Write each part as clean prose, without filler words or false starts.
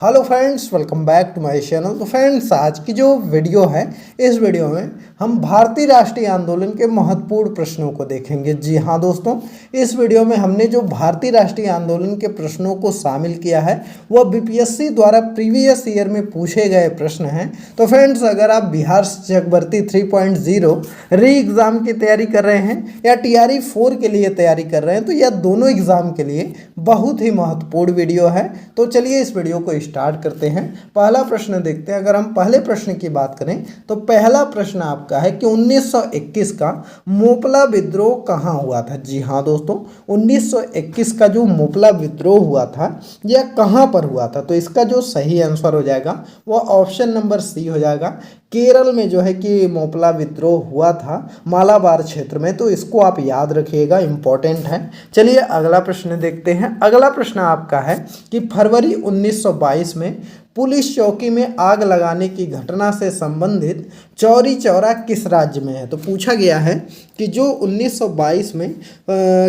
Hello friends, welcome back to my channel. तो friends, आज की जो वीडियो है, इस वीडियो में हम भारतीय राष्ट्रीय आंदोलन के महत्वपूर्ण प्रश्नों को देखेंगे। जी हाँ दोस्तों, इस वीडियो में हमने जो भारतीय राष्ट्रीय आंदोलन के प्रश्नों को शामिल किया है वह बीपीएससी द्वारा प्रीवियस ईयर में पूछे गए प्रश्न हैं। तो फ्रेंड्स, अगर आप बिहार शिक्षक भर्ती 3.0 री एग्ज़ाम की तैयारी कर रहे हैं या टीआरई 4 के लिए तैयारी कर रहे हैं, तो यह दोनों एग्ज़ाम के लिए बहुत ही महत्वपूर्ण वीडियो है। तो चलिए इस वीडियो को स्टार्ट करते हैं। पहला प्रश्न देखते हैं। अगर हम पहले प्रश्न की बात करें तो पहला प्रश्न आपका है कि 1921 का मोपला विद्रोह कहाँ हुआ था। जी हाँ दोस्तों, 1921 का जो मोपला विद्रोह हुआ था यह कहाँ पर हुआ था। तो इसका जो सही आंसर हो जाएगा वह ऑप्शन नंबर सी हो जाएगा। केरल में जो है कि मोपला विद्रोह हुआ था, मालाबार क्षेत्र में। तो इसको आप याद रखिएगा, इंपॉर्टेंट है। चलिए अगला प्रश्न देखते हैं। अगला प्रश्न आपका है कि फरवरी 1922 में पुलिस चौकी में आग लगाने की घटना से संबंधित चौरी चौरा किस राज्य में है। तो पूछा गया है कि जो 1922 में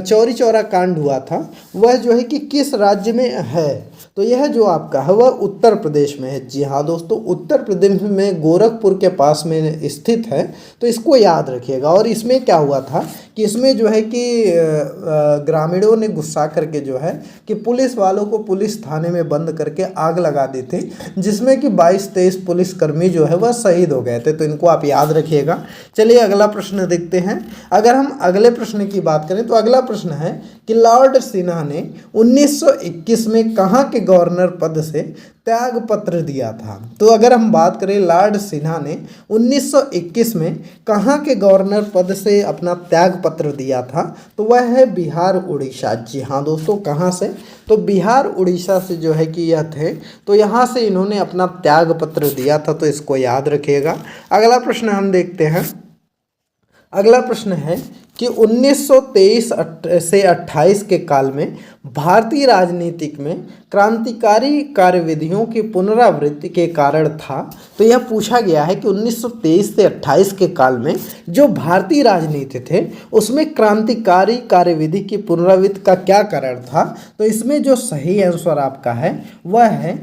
चौरी चौरा कांड हुआ था वह जो है कि किस राज्य में है। तो यह जो आपका है वह उत्तर प्रदेश में है। जी हाँ दोस्तों, उत्तर प्रदेश में गोरखपुर के पास में स्थित है। तो इसको याद रखिएगा। और इसमें क्या हुआ था कि इसमें जो है कि ग्रामीणों ने गुस्सा करके जो है कि पुलिस वालों को पुलिस थाने में बंद करके आग लगा दी थी, जिसमें कि 22-23 पुलिसकर्मी जो है वह शहीद हो गए थे। तो इनको आप याद रखिएगा। चलिए अगला प्रश्न देखते हैं। अगर हम अगले प्रश्न की बात करें तो अगला प्रश्न है कि लॉर्ड सिन्हा ने 1921 में कहाँ के गवर्नर पद से त्याग पत्र दिया था। तो अगर हम बात करें लॉर्ड सिन्हा ने 1921 में कहाँ के गवर्नर पद से अपना त्याग पत्र दिया था, तो वह है बिहार उड़ीसा। जी हाँ दोस्तों, कहाँ से? तो बिहार उड़ीसा से जो है कि यह थे। तो यहाँ से इन्होंने अपना त्याग पत्र दिया था। तो इसको याद रखिएगा। अगला प्रश्न हम देखते हैं। अगला प्रश्न है कि 1923 से 28 के काल में भारतीय राजनीतिक में क्रांतिकारी कार्यविधियों की पुनरावृत्ति के कारण था। तो यह पूछा गया है कि 1923 से 28 के काल में जो भारतीय राजनीति थे उसमें क्रांतिकारी कार्यविधि की पुनरावृत्ति का क्या कारण था। तो इसमें जो सही आंसर आपका है वह है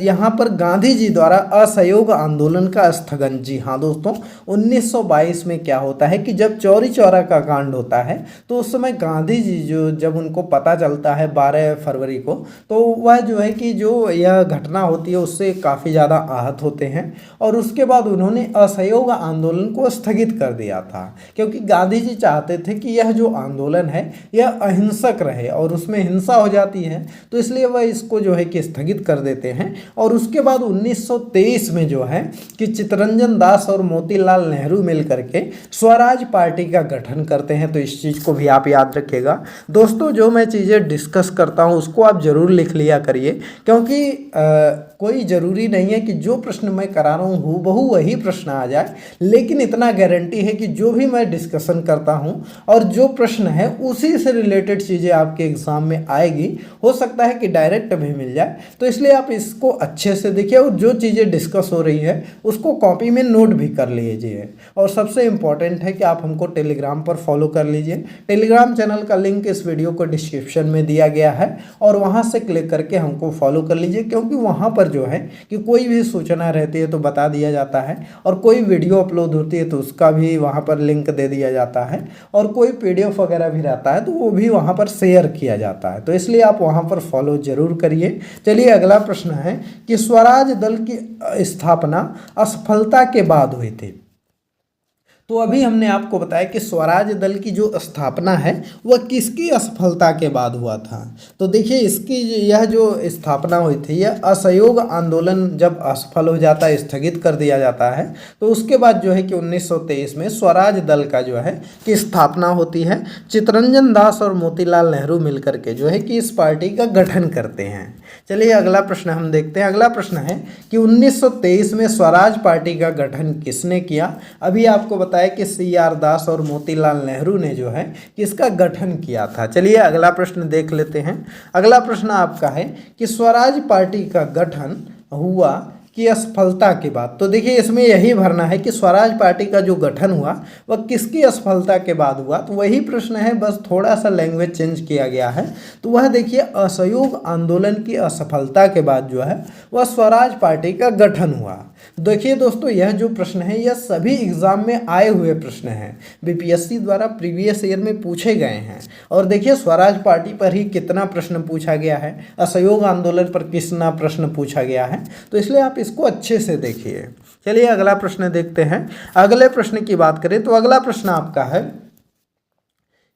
यहाँ पर गांधी जी द्वारा असहयोग आंदोलन का स्थगन। जी हाँ दोस्तों, 1922 में क्या होता है कि जब चौरी चौरा का कांड होता है तो उस समय गांधी जी जब उनको पता चलता है 12 फरवरी को, तो वह जो है कि जो यह घटना होती है उससे काफ़ी ज़्यादा आहत होते हैं। और उसके बाद उन्होंने असहयोग आंदोलन को स्थगित कर दिया था, क्योंकि गांधी जी चाहते थे कि यह जो आंदोलन है यह अहिंसक रहे और उसमें हिंसा हो जाती है, तो इसलिए वह इसको जो है कि स्थगित कर देते हैं। और उसके बाद 1923 में जो है कि चित्तरंजन दास और मोतीलाल नेहरू मिल करके स्वराज पार्टी का गठन करते हैं। तो इस चीज़ को भी आप याद रखिएगा। दोस्तों, जो मैं चीज़ें डिस्कस करता हूँ उसको आप ज़रूर लिख लिया करिए, क्योंकि कोई ज़रूरी नहीं है कि जो प्रश्न मैं करा रहा हूँ हूबहू वही प्रश्न आ जाए, लेकिन इतना गारंटी है कि जो भी मैं डिस्कशन करता हूँ और जो प्रश्न है उसी से रिलेटेड चीज़ें आपके एग्ज़ाम में आएगी। हो सकता है कि डायरेक्ट भी मिल जाए। तो इसलिए आप इसको अच्छे से देखिए और जो चीज़ें डिस्कस हो रही है उसको कॉपी में नोट भी कर लीजिए। और सबसे इम्पॉर्टेंट है कि आप हमको टेलीग्राम पर फॉलो कर लीजिए। टेलीग्राम चैनल का लिंक इस वीडियो को डिस्क्रिप्शन में दिया गया है और वहाँ से क्लिक करके हमको फॉलो कर लीजिए, क्योंकि वहाँ पर जो है कि कोई भी सूचना रहती है तो बता दिया जाता है, और कोई वीडियो अपलोड होती है तो उसका भी वहाँ पर लिंक दे दिया जाता है, और कोई पीडीएफ वगैरह भी रहता है तो वो भी वहाँ पर शेयर किया जाता है। तो इसलिए आप वहाँ पर फॉलो जरूर करिए। चलिए अगला प्रश्न है कि स्वराज दल की स्थापना असफलता के बाद हुई थी। तो अभी हमने आपको बताया कि स्वराज दल की जो स्थापना है वह किसकी असफलता के बाद हुआ था। तो देखिए, इसकी यह जो स्थापना हुई थी यह असहयोग आंदोलन जब असफल हो जाता है, स्थगित कर दिया जाता है, तो उसके बाद जो है कि 1923 में स्वराज दल का जो है कि स्थापना होती है। चित्तरंजन दास और मोतीलाल नेहरू मिलकर के जो है कि इस पार्टी का गठन करते हैं। चलिए अगला प्रश्न हम देखते हैं। अगला प्रश्न है कि 1923 में स्वराज पार्टी का गठन किसने किया। अभी आपको बताया कि CR दास और मोतीलाल नेहरू ने जो है इसका गठन किया था। चलिए अगला प्रश्न देख लेते हैं। अगला प्रश्न आपका है कि स्वराज पार्टी का गठन हुआ की असफलता के बाद। तो देखिए इसमें यही भरना है कि स्वराज पार्टी का जो गठन हुआ वह किसकी असफलता के बाद हुआ। तो वही प्रश्न है, बस थोड़ा सा लैंग्वेज चेंज किया गया है। तो वह देखिए असहयोग आंदोलन की असफलता के बाद जो है वह स्वराज पार्टी का गठन हुआ। देखिए दोस्तों, यह जो प्रश्न है यह सभी एग्जाम में आए हुए प्रश्न हैं, बीपीएससी द्वारा प्रीवियस ईयर में पूछे गए हैं। और देखिए स्वराज पार्टी पर ही कितना प्रश्न पूछा गया है, असहयोग आंदोलन पर कितना प्रश्न पूछा गया है, तो इसलिए आप इसको अच्छे से देखिए। चलिए अगला प्रश्न देखते हैं। अगले प्रश्न की बात करें तो अगला प्रश्न आपका है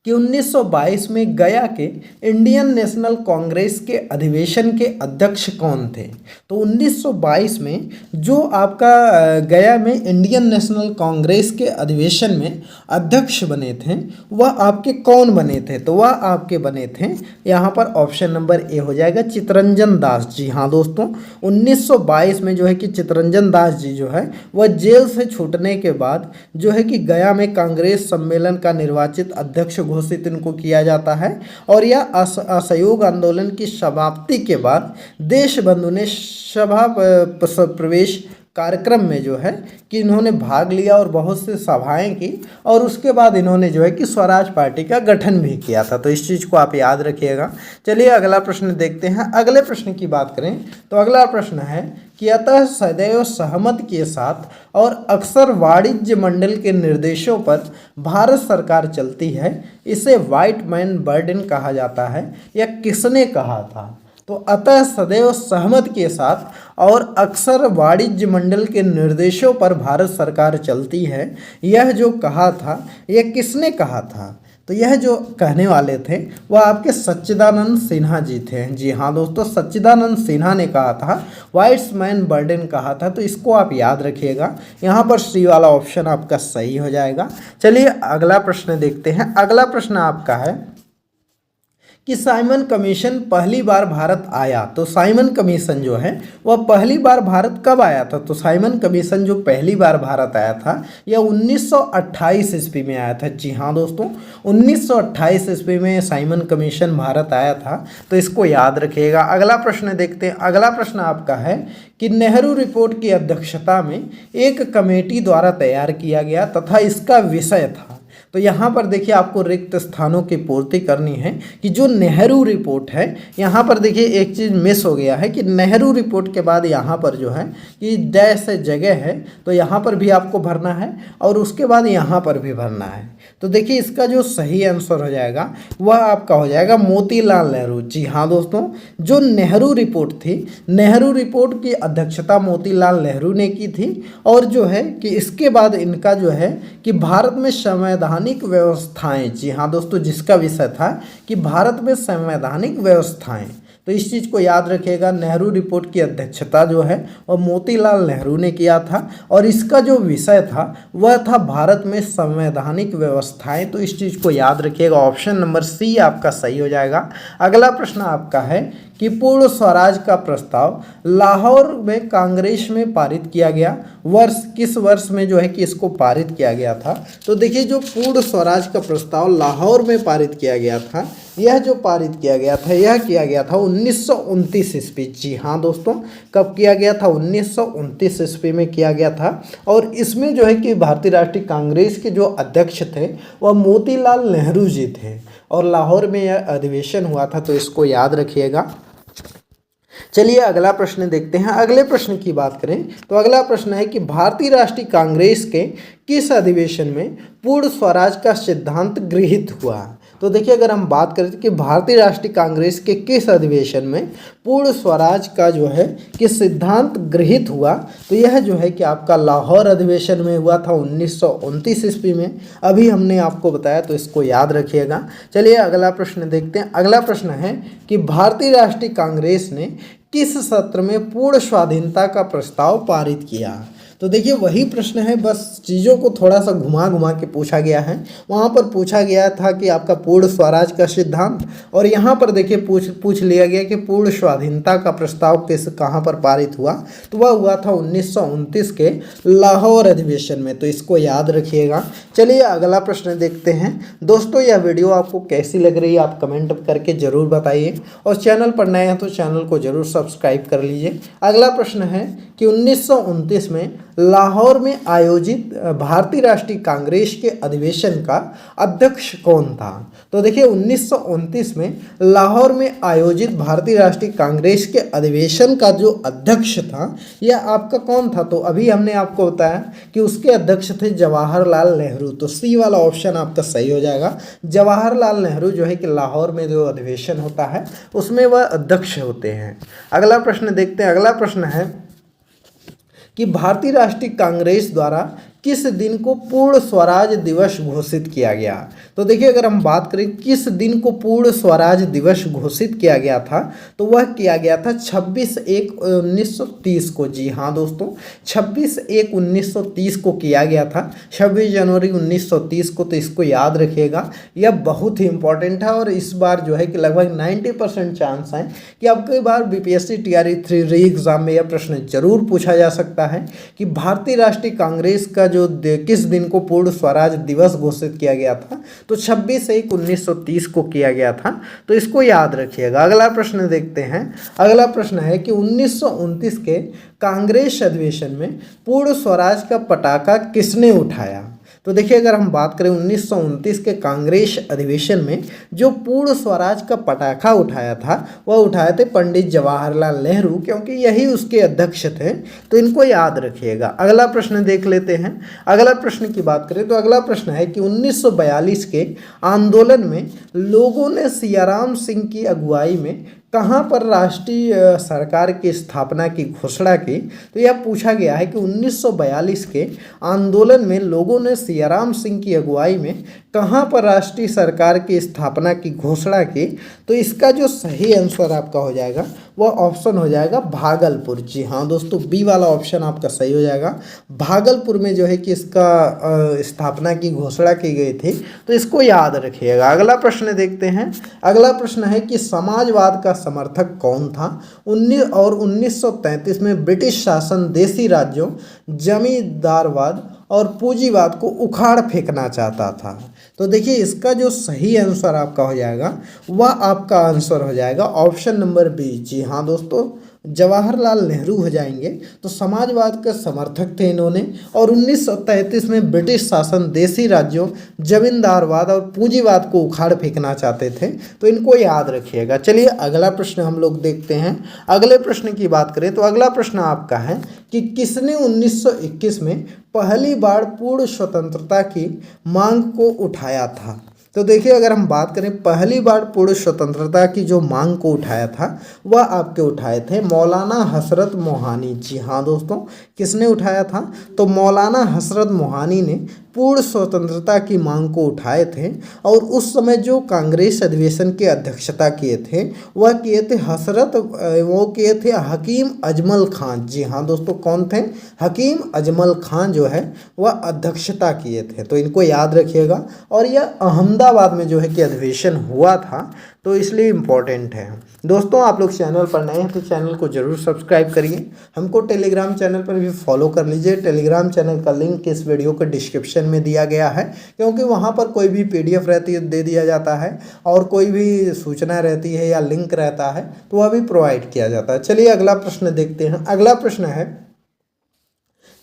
कि 1922 में गया के इंडियन नेशनल कांग्रेस के अधिवेशन के अध्यक्ष कौन थे। तो 1922 में जो आपका गया में इंडियन नेशनल कांग्रेस के अधिवेशन में अध्यक्ष बने थे वह आपके कौन बने थे। तो वह आपके बने थे, यहाँ पर ऑप्शन नंबर ए हो जाएगा, चितरंजन दास जी। हाँ दोस्तों, 1922 में जो है कि चितरंजन दास जी जो है वह जेल से छूटने के बाद जो है कि गया में कांग्रेस सम्मेलन का निर्वाचित अध्यक्ष घोषित इनको किया जाता है। और यह असहयोग आंदोलन की समाप्ति के बाद देशबंधु ने सभा प्रवेश कार्यक्रम में जो है कि इन्होंने भाग लिया और बहुत से सभाएं की, और उसके बाद इन्होंने जो है कि स्वराज पार्टी का गठन भी किया था। तो इस चीज़ को आप याद रखिएगा। चलिए अगला प्रश्न देखते हैं। अगले प्रश्न की बात करें तो अगला प्रश्न है कि अतः सदैव सहमत के साथ और अक्सर वाणिज्य मंडल के निर्देशों पर भारत सरकार चलती है, इसे व्हाइट मैन बर्डन कहा जाता है। यह किसने कहा था। तो अतः सदैव सहमत के साथ और अक्सर वाणिज्य मंडल के निर्देशों पर भारत सरकार चलती है, यह जो कहा था यह किसने कहा था। तो यह जो कहने वाले थे वह आपके सच्चिदानंद सिन्हा जी थे। जी हाँ दोस्तों, सच्चिदानंद सिन्हा ने कहा था, व्हाइट मैन बर्डन कहा था। तो इसको आप याद रखिएगा, यहाँ पर सी वाला ऑप्शन आपका सही हो जाएगा। चलिए अगला प्रश्न देखते हैं। अगला प्रश्न आपका है कि साइमन कमीशन पहली बार भारत आया। तो साइमन कमीशन जो है वह पहली बार भारत कब आया था। तो साइमन कमीशन जो पहली बार भारत आया था यह 1928 ईस्वी में आया था। जी हाँ दोस्तों, 1928 ईस्वी में साइमन कमीशन भारत आया था। तो इसको याद रखिएगा। अगला प्रश्न देखते हैं। अगला प्रश्न आपका है कि नेहरू रिपोर्ट की अध्यक्षता में एक कमेटी द्वारा तैयार किया गया तथा इसका विषय था। तो यहाँ पर देखिए आपको रिक्त स्थानों की पूर्ति करनी है कि जो नेहरू रिपोर्ट है, यहाँ पर देखिए एक चीज़ मिस हो गया है कि नेहरू रिपोर्ट के बाद यहाँ पर जो है कि डैश जगह है, तो यहाँ पर भी आपको भरना है और उसके बाद यहाँ पर भी भरना है। तो देखिए इसका जो सही आंसर हो जाएगा वह आपका हो जाएगा मोतीलाल नेहरू। जी हाँ दोस्तों, जो नेहरू रिपोर्ट थी, नेहरू रिपोर्ट की अध्यक्षता मोतीलाल नेहरू ने की थी। और जो है कि इसके बाद इनका जो है कि भारत में संवैधानिक व्यवस्थाएं, जी हाँ दोस्तों, जिसका विषय था कि भारत में संवैधानिक व्यवस्थाएं, तो इस चीज़ को याद रखिएगा। नेहरू रिपोर्ट की अध्यक्षता जो है वह मोतीलाल नेहरू ने किया था और इसका जो विषय था वह था भारत में संवैधानिक व्यवस्थाएं। तो इस चीज़ को याद रखिएगा। ऑप्शन नंबर सी आपका सही हो जाएगा। अगला प्रश्न आपका है कि पूर्ण स्वराज का प्रस्ताव लाहौर में कांग्रेस में पारित किया गया, वर्ष किस वर्ष में जो है कि इसको पारित किया गया था। तो देखिए जो पूर्ण स्वराज का प्रस्ताव लाहौर में पारित किया गया था, यह जो पारित किया गया था यह किया गया था 1929 ईस्वी। जी हाँ दोस्तों, कब किया गया था, 1929 ईस्वी में किया गया था। और इसमें जो है कि भारतीय राष्ट्रीय कांग्रेस के जो अध्यक्ष थे वह मोतीलाल नेहरू जी थे और लाहौर में यह अधिवेशन हुआ था। तो इसको याद रखिएगा। चलिए अगला प्रश्न देखते हैं। अगले प्रश्न की बात करें तो अगला प्रश्न है कि भारतीय राष्ट्रीय कांग्रेस के किस अधिवेशन में पूर्ण स्वराज का सिद्धांत गृहीत हुआ। तो देखिए अगर हम बात करें कि भारतीय राष्ट्रीय कांग्रेस के किस अधिवेशन में पूर्ण स्वराज का जो है कि सिद्धांत गृहीत हुआ, तो यह जो है कि आपका लाहौर अधिवेशन में हुआ था 1929 ईस्वी में। अभी हमने आपको बताया, तो इसको याद रखिएगा। चलिए अगला प्रश्न देखते हैं। अगला प्रश्न है कि भारतीय राष्ट्रीय कांग्रेस ने किस सत्र में पूर्ण स्वाधीनता का प्रस्ताव पारित किया। तो देखिए वही प्रश्न है, बस चीज़ों को थोड़ा सा घुमा घुमा के पूछा गया है। वहाँ पर पूछा गया था कि आपका पूर्ण स्वराज का सिद्धांत, और यहाँ पर देखिए पूछ लिया गया कि पूर्ण स्वाधीनता का प्रस्ताव कहाँ पर पारित हुआ, तो वह हुआ था 1929 के लाहौर अधिवेशन में। तो इसको याद रखिएगा। चलिए अगला प्रश्न देखते हैं। दोस्तों यह वीडियो आपको कैसी लग रही है आप कमेंट करके ज़रूर बताइए, और चैनल पर नए हैं तो चैनल को ज़रूर सब्सक्राइब कर लीजिए। अगला प्रश्न है कि 1929 में लाहौर में आयोजित भारतीय राष्ट्रीय कांग्रेस के अधिवेशन का अध्यक्ष कौन था। तो देखिए 1929 में लाहौर में आयोजित भारतीय राष्ट्रीय कांग्रेस के अधिवेशन का जो अध्यक्ष था यह आपका कौन था। तो अभी हमने आपको बताया कि उसके अध्यक्ष थे जवाहरलाल नेहरू। तो सी वाला ऑप्शन आपका सही हो जाएगा। जवाहरलाल नेहरू जो है कि लाहौर में जो अधिवेशन होता है उसमें वह अध्यक्ष होते हैं। अगला प्रश्न देखते हैं। अगला प्रश्न है कि भारतीय राष्ट्रीय कांग्रेस द्वारा किस दिन को पूर्ण स्वराज दिवस घोषित किया गया। तो देखिए अगर हम बात करें किस दिन को पूर्ण स्वराज दिवस घोषित किया गया था, तो वह किया गया था 26/1/1930 को। जी हाँ दोस्तों, 26/1/1930 को किया गया था, 26 जनवरी 1930 को। तो इसको याद रखिएगा, यह बहुत ही इंपॉर्टेंट है। और इस बार जो है कि लगभग 90% चांस है कि आपकी बार BPSC TRE 3 री एग्जाम में यह प्रश्न जरूर पूछा जा सकता है कि भारतीय राष्ट्रीय कांग्रेस का जो किस दिन को पूर्ण स्वराज दिवस घोषित किया गया था। तो 26/1/1930 को किया गया था। तो इसको याद रखिएगा। अगला प्रश्न देखते हैं। अगला प्रश्न है कि 1929 के कांग्रेस अधिवेशन में पूर्ण स्वराज का पटाखा किसने उठाया। तो देखिए अगर हम बात करें 1929 के कांग्रेस अधिवेशन में जो पूर्ण स्वराज का पटाखा उठाया था वह उठाए थे पंडित जवाहरलाल नेहरू, क्योंकि यही उसके अध्यक्ष थे। तो इनको याद रखिएगा। अगला प्रश्न देख लेते हैं। अगला प्रश्न की बात करें तो अगला प्रश्न है कि 1942 के आंदोलन में लोगों ने सियाराम सिंह की अगुवाई में कहाँ पर राष्ट्रीय सरकार की स्थापना की घोषणा की। तो यह पूछा गया है कि 1942 के आंदोलन में लोगों ने सियाराम सिंह की अगुवाई में कहाँ पर राष्ट्रीय सरकार की स्थापना की घोषणा की। तो इसका जो सही आंसर आपका हो जाएगा वह ऑप्शन हो जाएगा भागलपुर। जी हाँ दोस्तों, बी वाला ऑप्शन आपका सही हो जाएगा। भागलपुर में जो है कि इसका स्थापना की घोषणा की गई थी। तो इसको याद रखिएगा। अगला प्रश्न देखते हैं। अगला प्रश्न है कि समाजवाद का समर्थक कौन था। 1933 में ब्रिटिश शासन देसी राज्यों, जमींदारवाद और पूंजीवाद को उखाड़ फेंकना चाहता था। तो देखिए इसका जो सही आंसर आपका हो जाएगा वह आपका आंसर हो जाएगा ऑप्शन नंबर बी। जी हाँ दोस्तों, जवाहरलाल नेहरू हो जाएंगे। तो समाजवाद के समर्थक थे इन्होंने, और 1933 में ब्रिटिश शासन देसी राज्यों, जमींदारवाद और पूंजीवाद को उखाड़ फेंकना चाहते थे। तो इनको याद रखिएगा। चलिए अगला प्रश्न हम लोग देखते हैं। अगले प्रश्न की बात करें तो अगला प्रश्न आपका है कि किसने 1921 में पहली बार पूर्ण स्वतंत्रता की मांग को उठाया था। तो देखिए अगर हम बात करें पहली बार पूर्ण स्वतंत्रता की जो मांग को उठाया था वह आपके उठाए थे मौलाना हसरत मोहानी। जी हाँ दोस्तों, किसने उठाया था। तो मौलाना हसरत मोहानी ने पूर्ण स्वतंत्रता की मांग को उठाए थे। और उस समय जो कांग्रेस अधिवेशन की अध्यक्षता किए थे वह किए थे वो किए थे हकीम अजमल खान। जी हाँ दोस्तों, कौन थे। हकीम अजमल खान जो है वह अध्यक्षता किए थे। तो इनको याद रखिएगा। और यह अहमदाबाद में जो है कि अधिवेशन हुआ था, तो इसलिए इम्पॉर्टेंट है। दोस्तों आप लोग चैनल पर नए हैं तो चैनल को ज़रूर सब्सक्राइब करिए। हमको टेलीग्राम चैनल पर भी फॉलो कर लीजिए। टेलीग्राम चैनल का लिंक इस वीडियो के डिस्क्रिप्शन में दिया गया है, क्योंकि वहाँ पर कोई भी PDF रहती है दे दिया जाता है, और कोई भी सूचना रहती है या लिंक रहता है तो वह भी प्रोवाइड किया जाता है। चलिए अगला प्रश्न देखते हैं। अगला प्रश्न है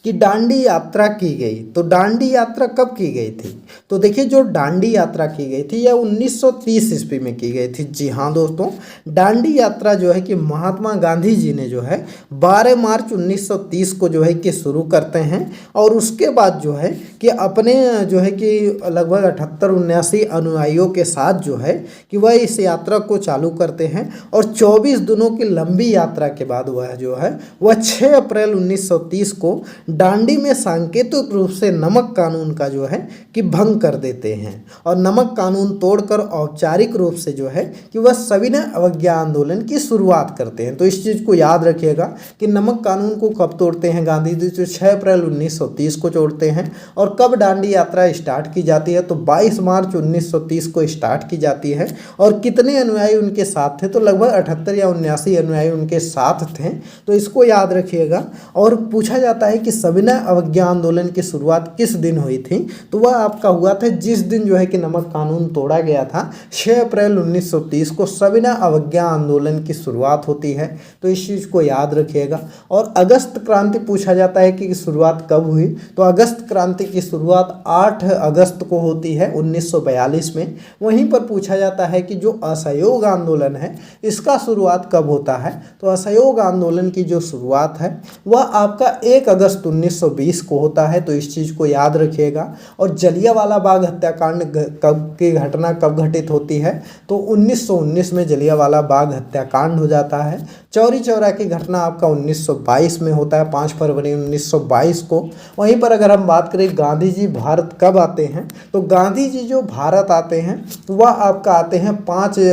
कि डांडी यात्रा की गई। तो डांडी यात्रा कब की गई थी। तो देखिए जो डांडी यात्रा की गई थी यह 1930 ईस्वी में की गई थी। जी हाँ दोस्तों, डांडी यात्रा जो है कि महात्मा गांधी जी ने जो है 12 मार्च 1930 को जो है कि शुरू करते हैं, और उसके बाद जो है कि अपने जो है कि लगभग 78-79 अनुयायियों के साथ जो है कि वह इस यात्रा को चालू करते हैं। और 24 दिनों की लंबी यात्रा के बाद वह जो है वह 6 अप्रैल 1930 को डांडी में सांकेतिक रूप से नमक कानून का जो है कि भंग कर देते हैं और नमक कानून तोड़कर औपचारिक रूप से जो है कि वह सविनय अवज्ञा आंदोलन की शुरुआत करते हैं। तो इस चीज़ को याद रखिएगा कि नमक कानून को कब तोड़ते हैं गांधी जी, तो 6 अप्रैल 1930 को तोड़ते हैं। और कब दांडी यात्रा स्टार्ट की जाती है, तो 22 मार्च 1930 को स्टार्ट की जाती है। और कितने अनुयायी उनके साथ थे, तो लगभग 78 या 79 अनुयायी उनके साथ थे। तो इसको याद रखिएगा। और पूछा जाता है कि सविनय अवज्ञा आंदोलन की शुरुआत किस दिन हुई थी, तो वह आपका हुआ था जिस दिन जो है कि नमक कानून तोड़ा गया था, 6 अप्रैल 1930 को सविनय अवज्ञा आंदोलन की शुरुआत होती है। तो इस चीज़ को याद रखिएगा। और अगस्त क्रांति पूछा जाता है कि शुरुआत कब हुई, तो अगस्त क्रांति की शुरुआत 8 अगस्त को होती है 1942 में। वहीं पर पूछा जाता है कि जो असहयोग आंदोलन है इसका शुरुआत कब होता है, तो असहयोग आंदोलन की जो शुरुआत है वह आपका 1 अगस्त 1920 को होता है। तो इस चीज़ को याद रखिएगा। और जलियांवाला बाग हत्याकांड कब की घटना कब घटित होती है, तो 1919 में जलियांवाला बाग हत्याकांड हो जाता है। चौरी चौरा की घटना आपका 1922 में होता है, 5 फरवरी 1922 को। वहीं पर अगर हम बात करें गांधी जी भारत कब आते हैं, तो गांधी जी जो भारत आते हैं वह आपका आते हैं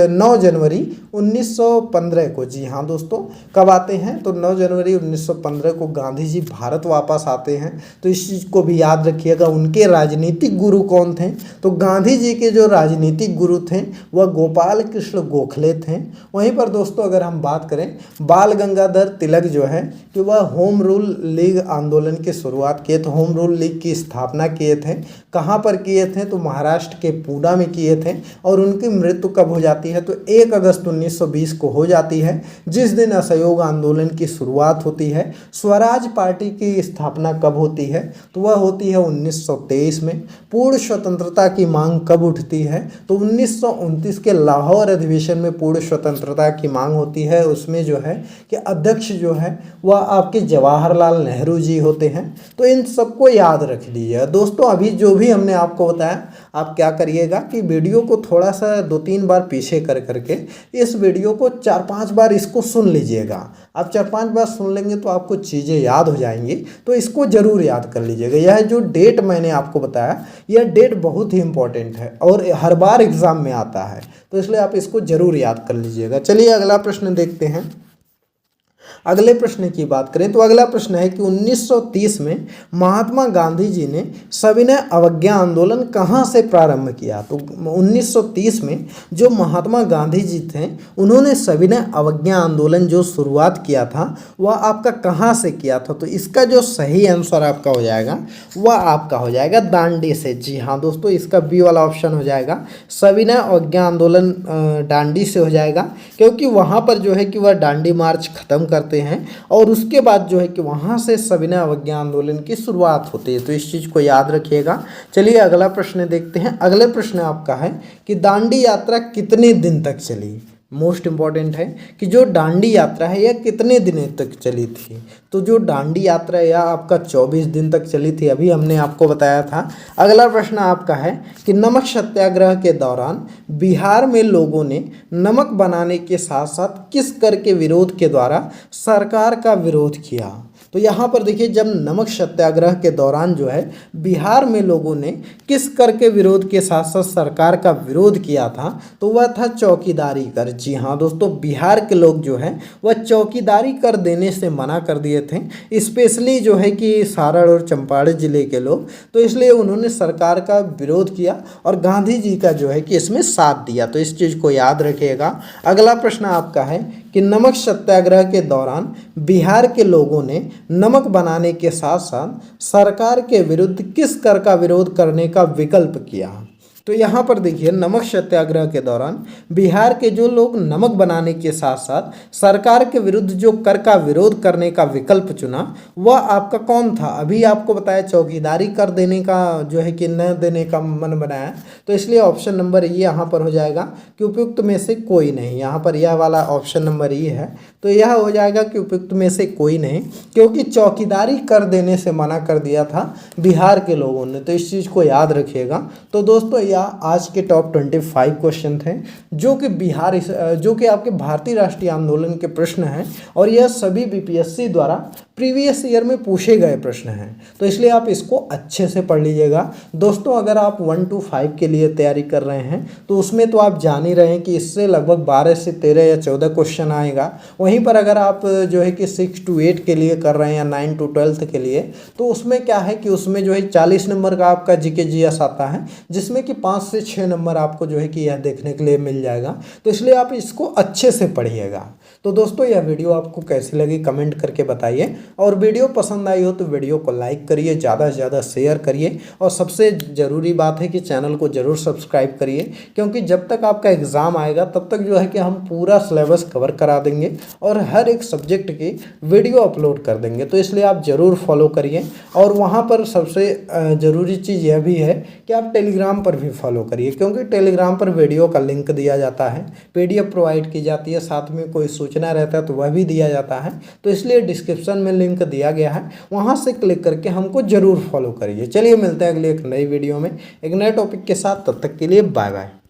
9 जनवरी 1915 को। जी हाँ दोस्तों, कब आते हैं, तो 9 जनवरी 1915 को गांधी जी भारत वापस आते हैं। तो इस चीज़ को भी याद रखिएगा। उनके राजनीतिक गुरु कौन थे, तो गांधी जी के जो राजनीतिक गुरु थे वह गोपाल कृष्ण गोखले थे। वहीं पर दोस्तों अगर हम बात करें बाल गंगाधर तिलक जो है कि वह होम रूल लीग आंदोलन की शुरुआत किए थे, होम रूल लीग की स्थापना किए थे। कहाँ पर किए थे, तो महाराष्ट्र के पूना में किए थे। और उनकी मृत्यु कब हो जाती है, तो 1 अगस्त 1920 को हो जाती है, जिस दिन असहयोग आंदोलन की शुरुआत होती है। स्वराज पार्टी की स्थापना कब होती है, तो वह होती है 1923 में। पूर्ण स्वतंत्रता की मांग कब उठती है, तो 1929 के लाहौर अधिवेशन में पूर्ण स्वतंत्रता की मांग होती है। उसमें जो है कि अध्यक्ष जो है वह आपके जवाहरलाल नेहरू जी होते हैं। तो इन सबको याद रख लीजिए दोस्तों। अभी जो भी हमने आपको बताया, आप क्या करिएगा कि वीडियो को थोड़ा सा 2-3 बार पीछे कर करके इस वीडियो को 4-5 बार इसको सुन लीजिएगा। आप 4-5 बार सुन लेंगे तो आपको चीज़ें याद हो जाएंगी। तो इसको ज़रूर याद कर लीजिएगा। यह जो डेट मैंने आपको बताया, यह डेट बहुत ही इंपॉर्टेंट है और हर बार एग्ज़ाम में आता है। तो इसलिए आप इसको ज़रूर याद कर लीजिएगा। चलिए अगला प्रश्न देखते हैं। अगले प्रश्न की बात करें तो अगला प्रश्न है कि 1930 में महात्मा गांधी जी ने सविनय अवज्ञा आंदोलन कहाँ से प्रारंभ किया, तो 1930 में जो महात्मा गांधी जी थे उन्होंने सविनय अवज्ञा आंदोलन जो शुरुआत किया था वह आपका कहाँ से किया था, तो इसका जो सही आंसर आपका हो जाएगा वह आपका हो जाएगा दांडी से। जी हाँ दोस्तों, इसका बी वाला ऑप्शन हो जाएगा। सविनय अवज्ञा आंदोलन दांडी से हो जाएगा, क्योंकि वहाँ पर जो है कि वह दांडी मार्च खत्म करते हैं और उसके बाद जो है कि वहाँ से सविनय अवज्ञा आंदोलन की शुरुआत होती है। तो इस चीज़ को याद रखिएगा। चलिए अगला प्रश्न देखते हैं। अगले प्रश्न आपका है कि दांडी यात्रा कितने दिन तक चली। मोस्ट इम्पॉर्टेंट है कि जो दांडी यात्रा है यह कितने दिनों तक चली थी, तो जो दांडी यात्रा यह आपका 24 दिन तक चली थी, अभी हमने आपको बताया था। अगला प्रश्न आपका है कि नमक सत्याग्रह के दौरान बिहार में लोगों ने नमक बनाने के साथ साथ किस कर के विरोध के द्वारा सरकार का विरोध किया। तो यहाँ पर देखिए, जब नमक सत्याग्रह के दौरान जो है बिहार में लोगों ने किस कर के विरोध के साथ साथ सरकार का विरोध किया था, तो वह था चौकीदारी कर। जी हाँ दोस्तों, बिहार के लोग जो है वह चौकीदारी कर देने से मना कर दिए थे, स्पेशली जो है कि सारण और चंपारण जिले के लोग। तो इसलिए उन्होंने सरकार का विरोध किया और गांधी जी का जो है कि इसमें साथ दिया। तो इस चीज़ को याद रखिएगा। अगला प्रश्न आपका है कि नमक सत्याग्रह के दौरान बिहार के लोगों ने नमक बनाने के साथ साथ सरकार के विरुद्ध किस कर का विरोध करने का विकल्प किया। तो यहाँ पर देखिए, नमक सत्याग्रह के दौरान बिहार के जो लोग नमक बनाने के साथ साथ सरकार के विरुद्ध जो कर का विरोध करने का विकल्प चुना वह आपका कौन था। अभी आपको बताया चौकीदारी कर देने का जो है कि न देने का मन बनाया, तो इसलिए ऑप्शन नंबर ये यहाँ पर हो जाएगा कि उपयुक्त में से कोई नहीं। यहाँ पर यह वाला ऑप्शन नंबर ये है, तो यह हो जाएगा कि उपयुक्त में से कोई नहीं, क्योंकि चौकीदारी कर देने से मना कर दिया था बिहार के लोगों ने। तो इस चीज़ को याद रखिएगा। तो दोस्तों यह आज के टॉप 25 क्वेश्चन थे जो कि आपके भारतीय राष्ट्रीय आंदोलन के प्रश्न हैं और यह सभी बीपीएससी द्वारा प्रीवियस ईयर में पूछे गए प्रश्न हैं, तो इसलिए आप इसको अच्छे से पढ़ लीजिएगा। दोस्तों अगर आप 1 to 5 के लिए तैयारी कर रहे हैं तो उसमें तो आप जान ही रहे हैं कि इससे लगभग 12 से 13 या 14 क्वेश्चन आएगा। वहीं पर अगर आप जो है कि 6 to 8 के लिए कर रहे हैं या 9 to 12 के लिए, तो उसमें क्या है कि उसमें जो है 40 नंबर का आपका जीके जीएस आता है, जिसमें कि 5 से 6 नंबर आपको जो है कि यह देखने के लिए मिल जाएगा। तो इसलिए आप इसको अच्छे से पढ़िएगा। तो दोस्तों यह वीडियो आपको कैसी लगी कमेंट करके बताइए, और वीडियो पसंद आई हो तो वीडियो को लाइक करिए, ज़्यादा से ज़्यादा शेयर करिए, और सबसे ज़रूरी बात है कि चैनल को ज़रूर सब्सक्राइब करिए, क्योंकि जब तक आपका एग्ज़ाम आएगा तब तक जो है कि हम पूरा सिलेबस कवर करा देंगे और हर एक सब्जेक्ट की वीडियो अपलोड कर देंगे। तो इसलिए आप ज़रूर फॉलो करिए, और वहाँ पर सबसे ज़रूरी चीज़ यह भी है कि आप टेलीग्राम पर भी फॉलो करिए, क्योंकि टेलीग्राम पर वीडियो का लिंक दिया जाता है, PDF प्रोवाइड की जाती है, साथ में कोई सूचना रहता है तो वह भी दिया जाता है। तो इसलिए डिस्क्रिप्शन में लिंक दिया गया है, वहाँ से क्लिक करके हमको ज़रूर फॉलो करिए। चलिए मिलते हैं अगले एक नई वीडियो में एक नए टॉपिक के साथ, तब तक के लिए बाय बाय।